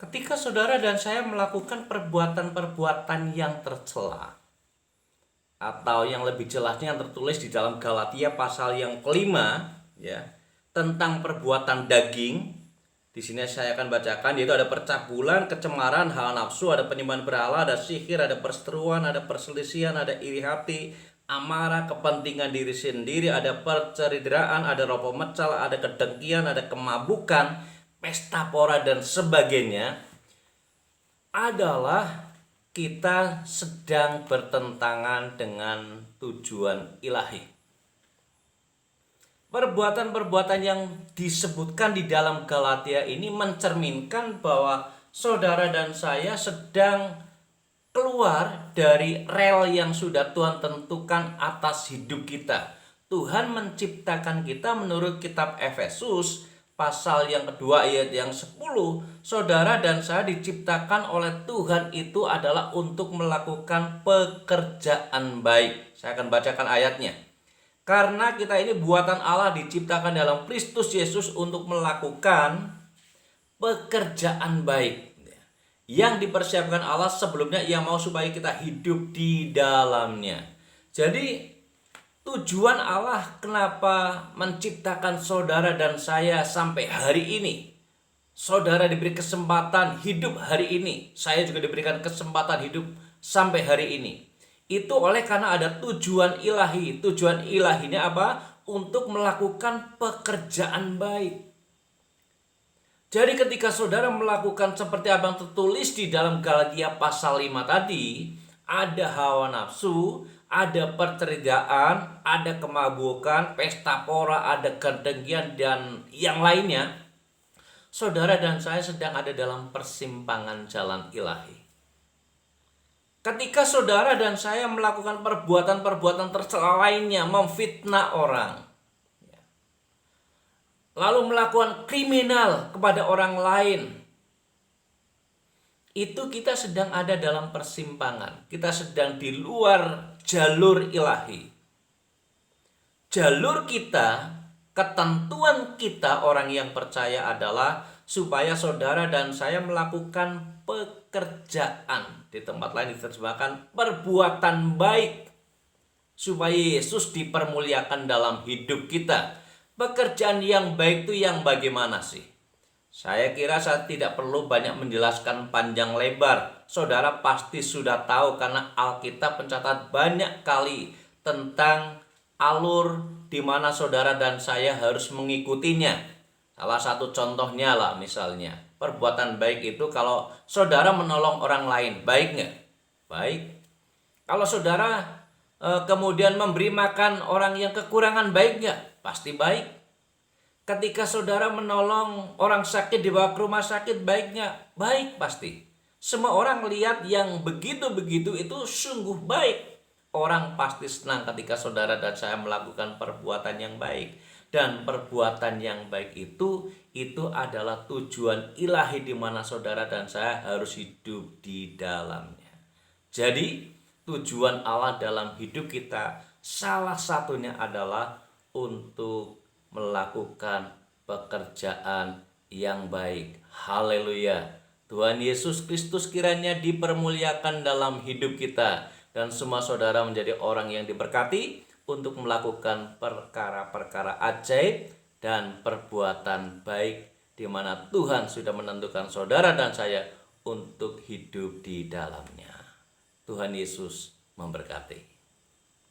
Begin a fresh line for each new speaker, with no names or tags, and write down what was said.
Ketika saudara dan saya melakukan perbuatan-perbuatan yang tercela, atau yang lebih jelasnya yang tertulis di dalam Galatia pasal yang kelima, ya, tentang perbuatan daging. Di sini saya akan bacakan, yaitu ada percabulan, kecemaran, hawa nafsu, ada penyembahan berhala, ada sihir, ada perseteruan, ada perselisihan, ada iri hati, amarah, kepentingan diri sendiri, ada perceridraan, ada roh pemecal, ada kedengkian, ada kemabukan, pesta pora dan sebagainya. Adalah kita sedang bertentangan dengan tujuan ilahi. Perbuatan-perbuatan yang disebutkan di dalam Galatia ini mencerminkan bahwa saudara dan saya sedang keluar dari rel yang sudah Tuhan tentukan atas hidup kita. Tuhan menciptakan kita menurut kitab Efesus pasal yang kedua ayat yang 10. Saudara dan saya diciptakan oleh Tuhan itu adalah untuk melakukan pekerjaan baik. Saya akan bacakan ayatnya. Karena kita ini buatan Allah, diciptakan dalam Kristus Yesus untuk melakukan pekerjaan baik yang dipersiapkan Allah sebelumnya. Ia mau supaya kita hidup di dalamnya. Jadi tujuan Allah kenapa menciptakan saudara dan saya sampai hari ini. Saudara diberi kesempatan hidup hari ini, saya juga diberikan kesempatan hidup sampai hari ini. Itu oleh karena ada tujuan ilahi. Tujuan ilahinya apa? Untuk melakukan pekerjaan baik. Jadi ketika saudara melakukan seperti apa yang tertulis di dalam Galatia pasal 5 tadi, ada hawa nafsu, ada perceraian, ada kemabukan, pesta pora, ada kedengkian dan yang lainnya. Saudara dan saya sedang ada dalam persimpangan jalan ilahi. Ketika saudara dan saya melakukan perbuatan-perbuatan tercela lainnya, memfitnah orang, lalu melakukan kriminal kepada orang lain, itu kita sedang ada dalam persimpangan. Kita sedang di luar jalur ilahi. Jalur kita, ketentuan kita orang yang percaya adalah supaya saudara dan saya melakukan pekerjaan. Di tempat lain diterjemahkan perbuatan baik, supaya Yesus dipermuliakan dalam hidup kita. Pekerjaan yang baik itu yang bagaimana sih? Saya kira saya tidak perlu banyak menjelaskan panjang lebar. Saudara pasti sudah tahu karena Alkitab mencatat banyak kali tentang alur di mana saudara dan saya harus mengikutinya. Salah satu contohnya lah misalnya, perbuatan baik itu kalau saudara menolong orang lain, baik nggak? Baik. Kalau saudara kemudian memberi makan orang yang kekurangan, baik nggak? Pasti baik. Ketika saudara menolong orang sakit dibawa ke rumah sakit, baik nggak? Baik pasti. Semua orang lihat yang begitu-begitu itu sungguh baik. Orang pasti senang ketika saudara dan saya melakukan perbuatan yang baik. Dan perbuatan yang baik itu adalah tujuan ilahi di mana saudara dan saya harus hidup di dalamnya. Jadi tujuan Allah dalam hidup kita salah satunya adalah untuk melakukan pekerjaan yang baik. Haleluya. Tuhan Yesus Kristus kiranya dipermuliakan dalam hidup kita, dan semua saudara menjadi orang yang diberkati untuk melakukan perkara-perkara ajaib dan perbuatan baik di mana Tuhan sudah menentukan saudara dan saya untuk hidup di dalamnya. Tuhan Yesus memberkati.